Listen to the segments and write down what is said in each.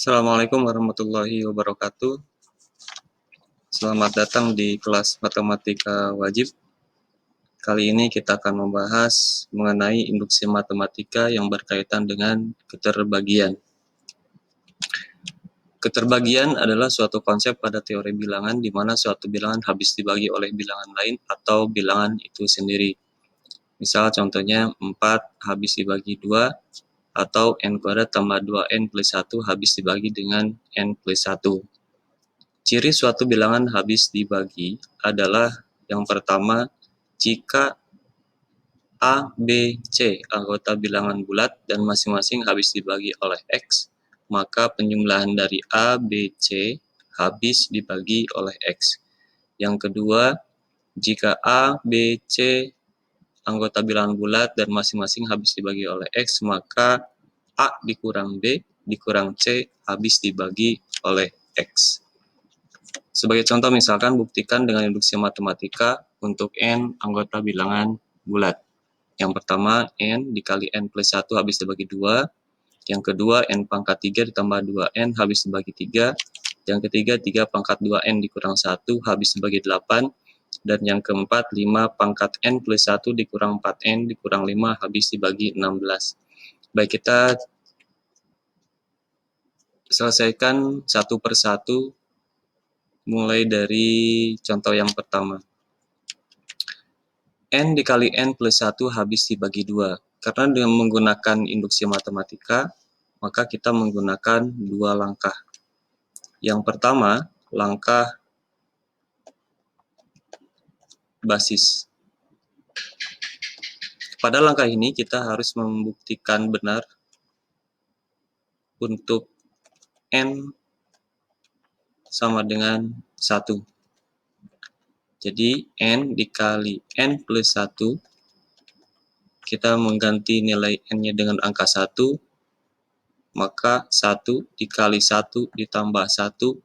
Assalamualaikum warahmatullahi wabarakatuh. Selamat datang di kelas matematika wajib. Kali ini kita akan membahas mengenai induksi matematika yang berkaitan dengan keterbagian. Keterbagian adalah suatu konsep pada teori bilangan di mana suatu bilangan habis dibagi oleh bilangan lain atau bilangan itu sendiri. Misal contohnya 4 habis dibagi 2 atau n kuadrat tambah 2n plus 1 habis dibagi dengan n plus 1. Ciri suatu bilangan habis dibagi adalah yang pertama, jika A, B, C anggota bilangan bulat dan masing-masing habis dibagi oleh X, maka penjumlahan dari A, B, C habis dibagi oleh X. Yang kedua, jika A, B, C anggota bilangan bulat dan masing-masing habis dibagi oleh X, maka A dikurang B dikurang C habis dibagi oleh X. Sebagai contoh misalkan buktikan dengan induksi matematika untuk n anggota bilangan bulat. Yang pertama n dikali n plus 1 habis dibagi 2. Yang kedua n pangkat 3 ditambah 2n habis dibagi 3. Yang ketiga 3 pangkat 2n dikurang 1 habis dibagi 8. Dan yang keempat 5 pangkat n plus 1 dikurang 4n dikurang 5 habis dibagi 16. Baik, kita selesaikan satu persatu mulai dari contoh yang pertama. N dikali N plus 1 habis dibagi 2. Karena dengan menggunakan induksi matematika, maka kita menggunakan dua langkah. Yang pertama, langkah basis. Pada langkah ini kita harus membuktikan benar untuk N sama dengan 1. Jadi N dikali N plus 1, kita mengganti nilai N-nya dengan angka 1, maka 1 dikali 1 ditambah 1,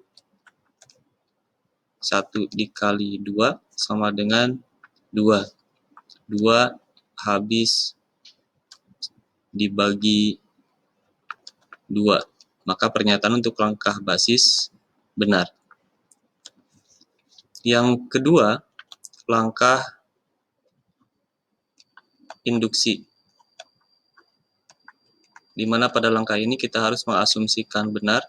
1 dikali 2 sama dengan 2. 2 habis dibagi 2. Maka pernyataan untuk langkah basis benar. Yang kedua, langkah induksi. Di mana pada langkah ini kita harus mengasumsikan benar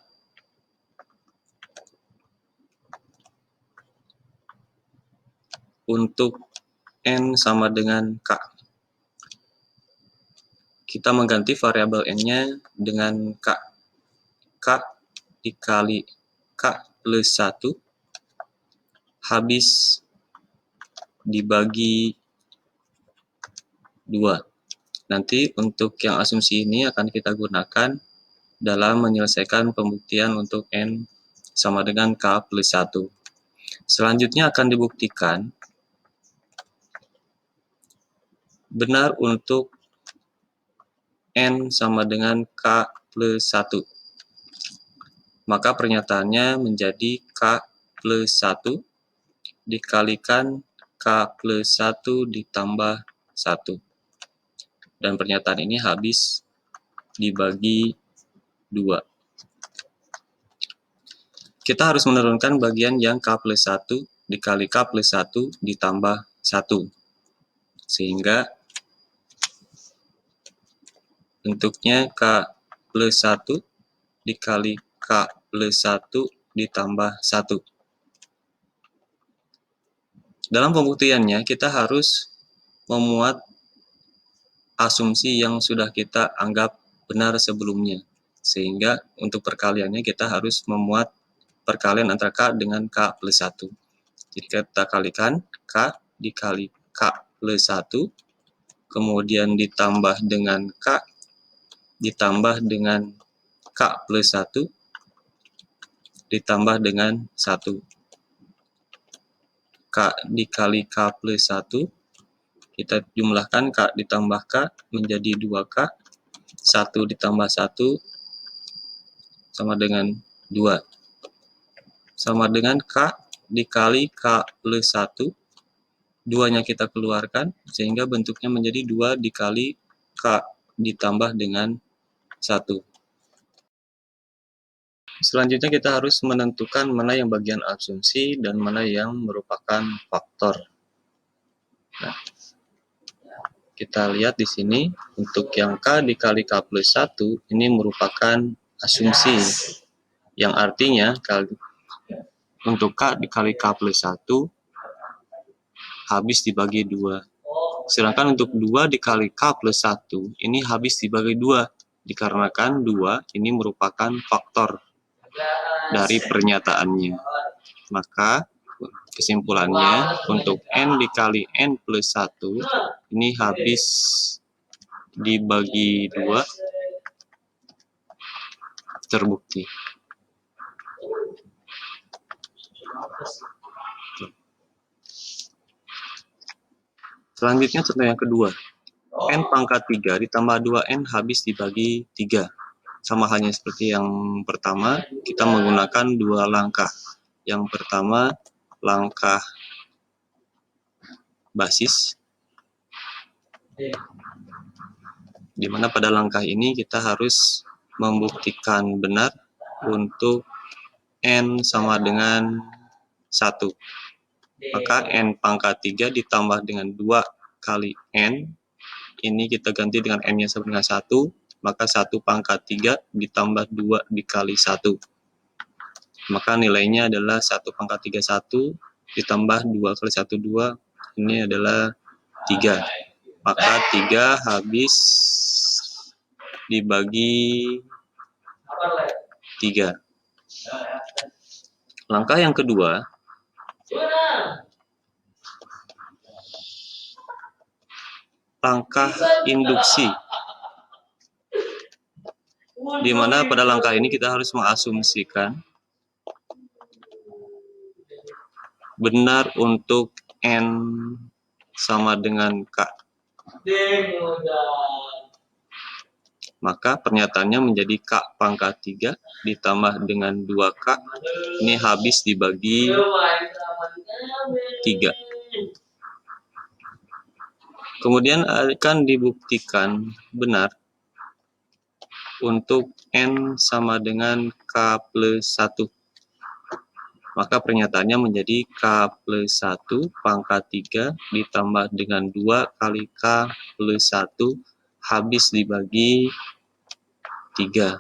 untuk N sama dengan K. Kita mengganti variabel N-nya dengan K. K dikali K plus 1 habis dibagi 2. Nanti untuk yang asumsi ini akan kita gunakan dalam menyelesaikan pembuktian untuk N sama dengan K plus 1. Selanjutnya akan dibuktikan benar untuk N sama dengan K plus 1. Maka pernyataannya menjadi K plus 1 dikalikan K plus 1 ditambah 1. Dan pernyataan ini habis dibagi 2. Kita harus menurunkan bagian yang K plus 1 dikali K plus 1 ditambah 1. Sehingga bentuknya K plus 1 dikali K plus 1 ditambah 1. Dalam pembuktiannya kita harus memuat asumsi yang sudah kita anggap benar sebelumnya. Sehingga untuk perkaliannya kita harus memuat perkalian antara K dengan K plus 1. Jadi kita kalikan K dikali K plus 1, kemudian ditambah dengan K, ditambah dengan K plus 1, ditambah dengan 1. K dikali K plus 1, kita jumlahkan K ditambah K menjadi 2K, 1 ditambah 1 sama dengan 2. Sama dengan K dikali K plus 1, 2-nya kita keluarkan, sehingga bentuknya menjadi 2 dikali K ditambah dengan 1. Selanjutnya kita harus menentukan mana yang bagian asumsi dan mana yang merupakan faktor. Nah, kita lihat di sini untuk yang K dikali K plus 1 ini merupakan asumsi. Yang artinya untuk K dikali K plus 1 habis dibagi 2. Sedangkan untuk 2 dikali K plus 1 ini habis dibagi 2. Dikarenakan 2 ini merupakan faktor dari pernyataannya. Maka kesimpulannya untuk N dikali N plus 1 ini habis dibagi 2 terbukti. Selanjutnya contoh yang kedua. N pangkat 3 ditambah 2N habis dibagi 3. Sama halnya seperti yang pertama, kita menggunakan dua langkah. Yang pertama, langkah basis, di mana pada langkah ini kita harus membuktikan benar untuk N sama dengan 1. Maka N pangkat 3 ditambah dengan 2 kali N, ini kita ganti dengan N-nya sama dengan 1, maka 1 pangkat 3 ditambah 2 dikali 1. Maka nilainya adalah 1 pangkat 3, 1, ditambah 2 kali 1, 2, ini adalah 3. Maka 3 habis dibagi 3. Langkah yang kedua, langkah induksi, di mana pada langkah ini kita harus mengasumsikan benar untuk N sama dengan K. Maka pernyataannya menjadi K pangkat 3 ditambah dengan 2K, ini habis dibagi 3. Kemudian akan dibuktikan benar untuk N sama dengan K plus 1. Maka pernyataannya menjadi K plus 1 pangkat 3 ditambah dengan 2 kali K plus 1 habis dibagi 3.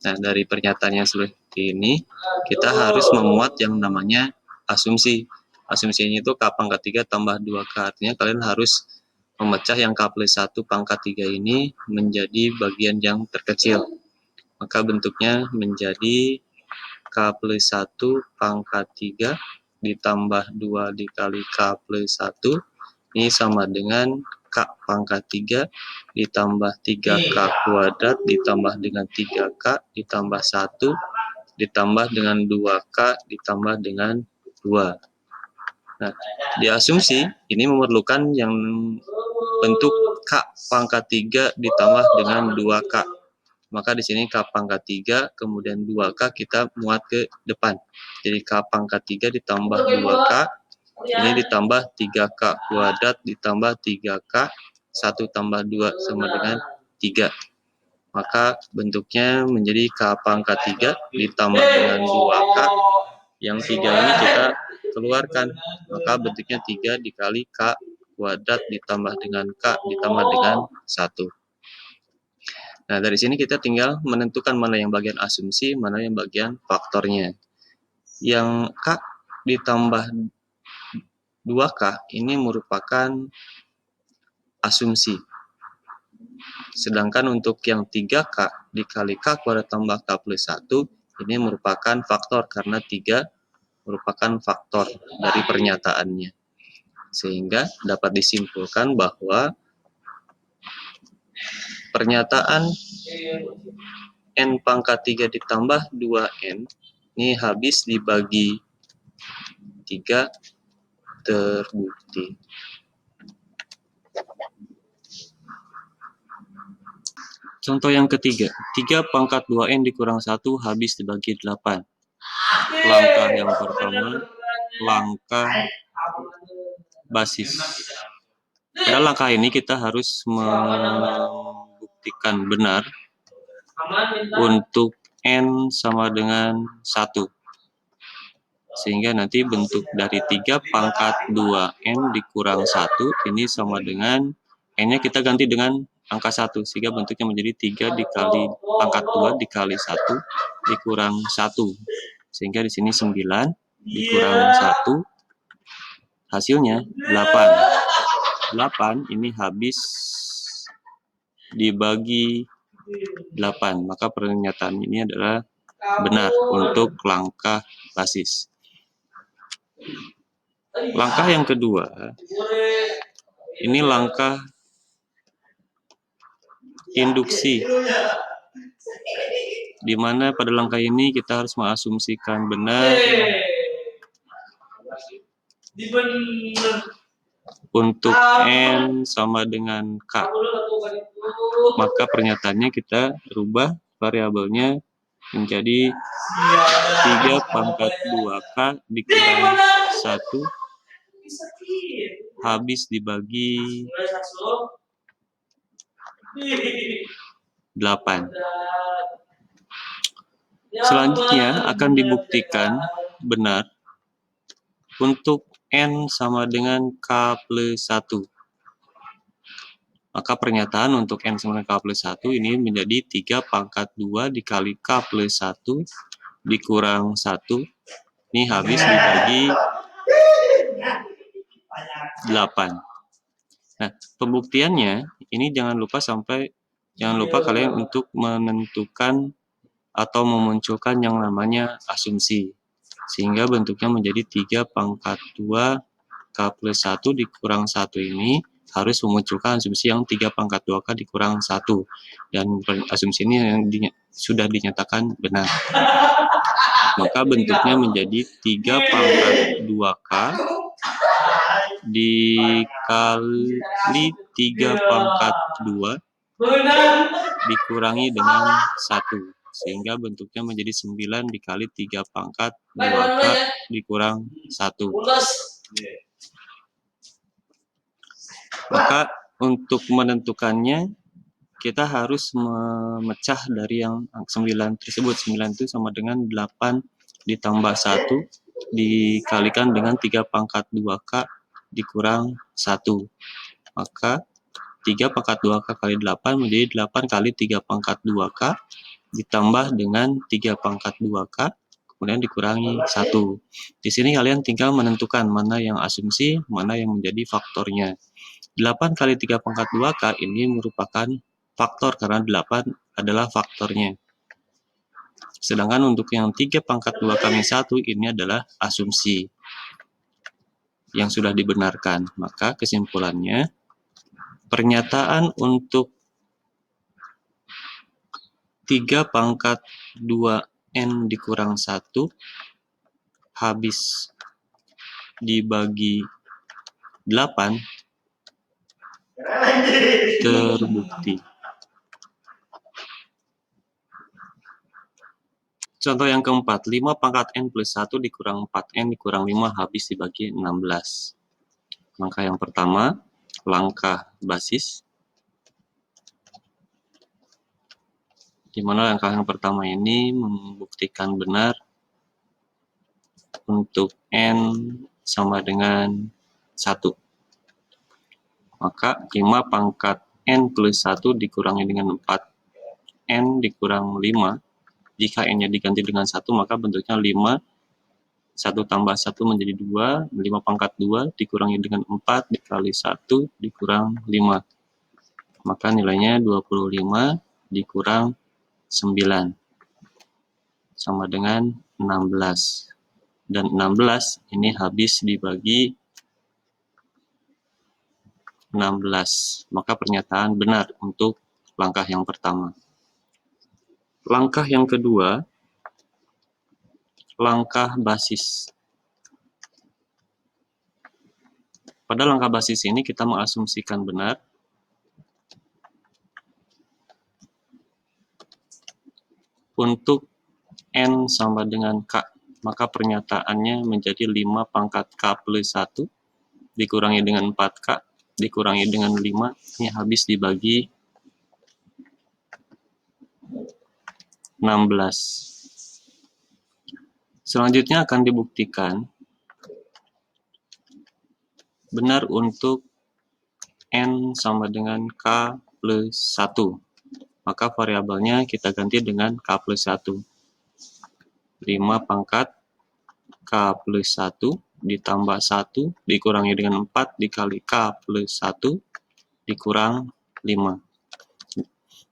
Nah, dari pernyataan yang seperti ini, kita harus memuat yang namanya asumsi. Asumsinya itu K pangkat 3 tambah 2K. Artinya kalian harus memecah yang K plus 1 pangkat 3 ini menjadi bagian yang terkecil. Maka bentuknya menjadi K plus 1 pangkat 3 ditambah 2 dikali K plus 1. Ini sama dengan K pangkat 3 ditambah 3K kuadrat ditambah dengan 3K ditambah 1 ditambah dengan 2K ditambah dengan 2. Nah, di asumsi ini memerlukan yang bentuk K pangkat 3 ditambah dengan 2K. Maka di sini K pangkat 3 kemudian 2K kita muat ke depan. Jadi K pangkat 3 ditambah 2K, ini ditambah 3K kuadrat ditambah 3K, 1 tambah 2 sama dengan 3. Maka bentuknya menjadi K pangkat 3 ditambah dengan 2K. Yang 3 ini kita keluarkan. Maka bentuknya 3 dikali K kuadrat ditambah dengan K ditambah dengan 1. Nah, dari sini kita tinggal menentukan mana yang bagian asumsi, mana yang bagian faktornya. Yang K ditambah 2K ini merupakan asumsi. Sedangkan untuk yang 3K dikali K kuadrat tambah K plus 1 ini merupakan faktor karena 3 merupakan faktor dari pernyataannya. Sehingga dapat disimpulkan bahwa pernyataan N pangkat 3 ditambah 2N ini habis dibagi 3 terbukti. Contoh yang ketiga, 3 pangkat 2N dikurang 1 habis dibagi 8. Langkah yang pertama, langkah basis. Pada langkah ini kita harus membuktikan benar untuk N sama dengan 1. Sehingga nanti bentuk dari 3 pangkat 2N dikurang 1 ini sama dengan N-nya kita ganti dengan angka 1. Sehingga bentuknya menjadi 3 dikali pangkat 2 dikali 1 dikurang 1. Sehingga di sini 9 dikurang 1. Hasilnya 8. 8 ini habis dibagi 8. Maka pernyataan ini adalah benar untuk langkah basis. Langkah yang kedua, ini langkah induksi, di mana pada langkah ini kita harus mengasumsikan benar untuk N sama dengan K. Maka pernyataannya kita rubah variabelnya menjadi 3 pangkat 2K dikurang 1 habis dibagi 8. Selanjutnya akan dibuktikan benar untuk N sama dengan K plus 1. Maka pernyataan untuk N sama dengan K plus 1 ini menjadi 3 pangkat 2 dikali K plus 1 dikurang 1. Ini habis dibagi 8. Nah, pembuktiannya ini jangan lupa kalian untuk menentukan atau memunculkan yang namanya asumsi. Sehingga bentuknya menjadi 3 pangkat 2 K plus 1 dikurang 1 ini harus memunculkan asumsi yang 3 pangkat 2K dikurang 1. Dan asumsi ini yang sudah dinyatakan benar. Maka bentuknya menjadi 3 pangkat 2K dikali 3 pangkat 2 dikurangi dengan 1. Sehingga bentuknya menjadi 9 dikali 3 pangkat 2K dikurang 1. Maka untuk menentukannya kita harus memecah dari yang 9 tersebut. 9 itu sama dengan 8 ditambah 1 dikalikan dengan 3 pangkat 2K dikurang 1. Maka 3 pangkat 2K kali 8 menjadi 8 kali 3 pangkat 2K ditambah dengan 3 pangkat 2K kemudian dikurangi 1. Di sini kalian tinggal menentukan mana yang asumsi, mana yang menjadi faktornya. 8 kali 3 pangkat 2K ini merupakan faktor karena 8 adalah faktornya. Sedangkan untuk yang 3 pangkat 2 kali 1 ini adalah asumsi yang sudah dibenarkan. Maka kesimpulannya, pernyataan untuk 3 pangkat 2N dikurang 1 habis dibagi 8 terbukti. Contoh yang keempat, 5 pangkat N plus 1 dikurang 4N dikurang 5 habis dibagi 16. Langkah yang pertama, langkah basis. Di mana langkah yang pertama ini membuktikan benar untuk N sama dengan 1. Maka 5 pangkat N plus 1 dikurangi dengan 4N dikurang 5. Jika N-nya diganti dengan 1, maka bentuknya 5. 1 tambah 1 menjadi 2. 5 pangkat 2 dikurangi dengan 4 dikali 1 dikurang 5. Maka nilainya 25 dikurang 9. Sama dengan 16. Dan 16 ini habis dibagi 16. Maka pernyataan benar untuk langkah yang pertama. Langkah yang kedua, langkah basis. Pada langkah basis ini kita mengasumsikan benar untuk N sama dengan K. Maka pernyataannya menjadi 5 pangkat K plus 1 dikurangi dengan 4K dikurangi dengan 5. Ini habis dibagi 16. Selanjutnya akan dibuktikan benar untuk N sama dengan K plus 1. Maka variabelnya kita ganti dengan K plus 1. 5 pangkat K plus 1 ditambah 1 dikurangi dengan 4 dikali K plus 1 dikurang 5.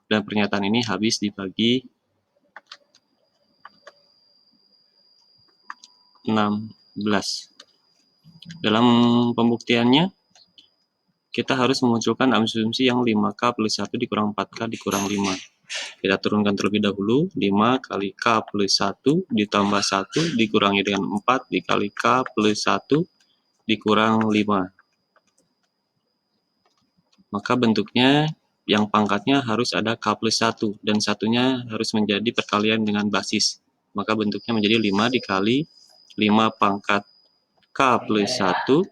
Dan pernyataan ini habis dibagi 16. Dalam pembuktiannya, kita harus memunculkan asumsi yang 5K plus 1 dikurang 4K dikurang 5. Kita turunkan terlebih dahulu, 5 kali K plus 1 ditambah 1 dikurangi dengan 4 dikali K plus 1 dikurang 5. Maka bentuknya yang pangkatnya harus ada K plus 1 dan satunya harus menjadi perkalian dengan basis. Maka bentuknya menjadi 5 dikali 5 pangkat K plus 1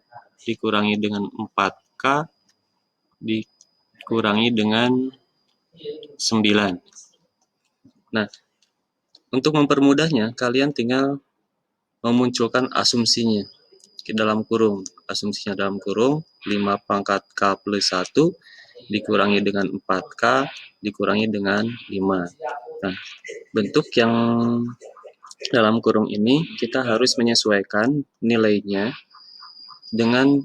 dikurangi dengan 4K dikurangi dengan 9. Nah, untuk mempermudahnya, kalian tinggal memunculkan asumsinya ke dalam kurung. Asumsinya dalam kurung, 5 pangkat K plus 1 dikurangi dengan 4K dikurangi dengan 5. Nah, bentuk yang dalam kurung ini kita harus menyesuaikan nilainya dengan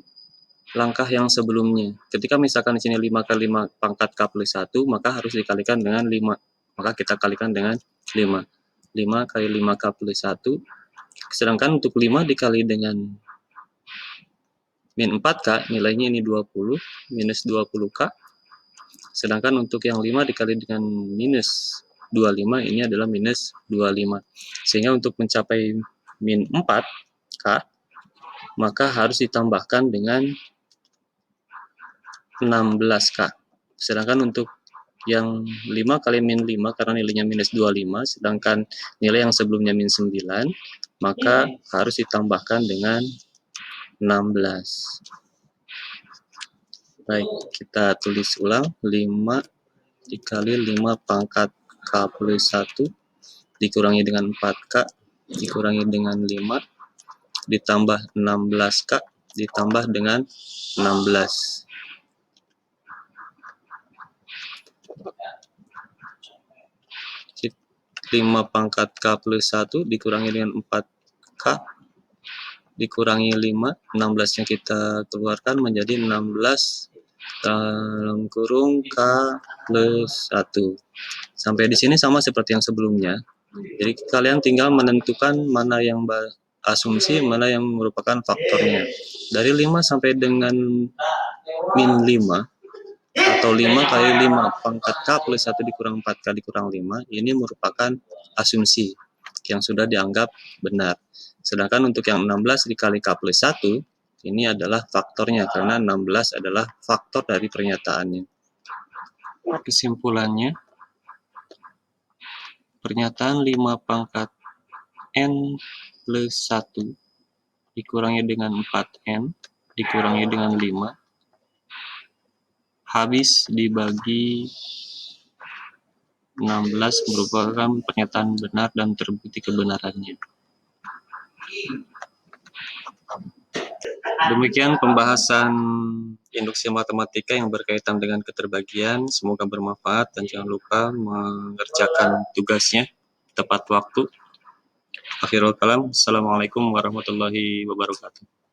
langkah yang sebelumnya. Ketika misalkan di sini 5 kali 5 pangkat K plus 1, maka harus dikalikan dengan 5. Maka kita kalikan dengan 5. 5 kali 5K plus 1. Sedangkan untuk 5 dikali dengan min 4K, nilainya ini 20, minus 20K. Sedangkan untuk yang 5 dikali dengan minus 25, ini adalah minus 25. Sehingga untuk mencapai min 4K, maka harus ditambahkan dengan 16K. Sedangkan untuk yang 5 kali min 5 karena nilainya minus 25, sedangkan nilai yang sebelumnya min 9, maka harus ditambahkan dengan 16. Baik, kita tulis ulang. 5 dikali 5 pangkat K plus 1 dikurangi dengan 4K dikurangi dengan 5 ditambah 16K ditambah dengan 16. 5 pangkat K plus 1 dikurangi dengan 4K dikurangi 5, 16-nya kita keluarkan menjadi 16 dalam kurung K plus 1. Sampai di sini sama seperti yang sebelumnya. Jadi kalian tinggal menentukan mana yang asumsi, mana yang merupakan faktornya. Dari 5 sampai dengan min 5, atau 5 kali 5 pangkat K plus 1 dikurang 4K dikurang 5, ini merupakan asumsi yang sudah dianggap benar. Sedangkan untuk yang 16 dikali K plus 1, ini adalah faktornya, karena 16 adalah faktor dari pernyataannya. Kesimpulannya, pernyataan 5 pangkat N plus 1 dikurangi dengan 4N dikurangi dengan 5 habis dibagi 16 merupakan pernyataan benar dan terbukti kebenarannya. Demikian pembahasan induksi matematika yang berkaitan dengan keterbagian. Semoga bermanfaat dan jangan lupa mengerjakan tugasnya tepat waktu. Akhirul kalam. Assalamualaikum warahmatullahi wabarakatuh.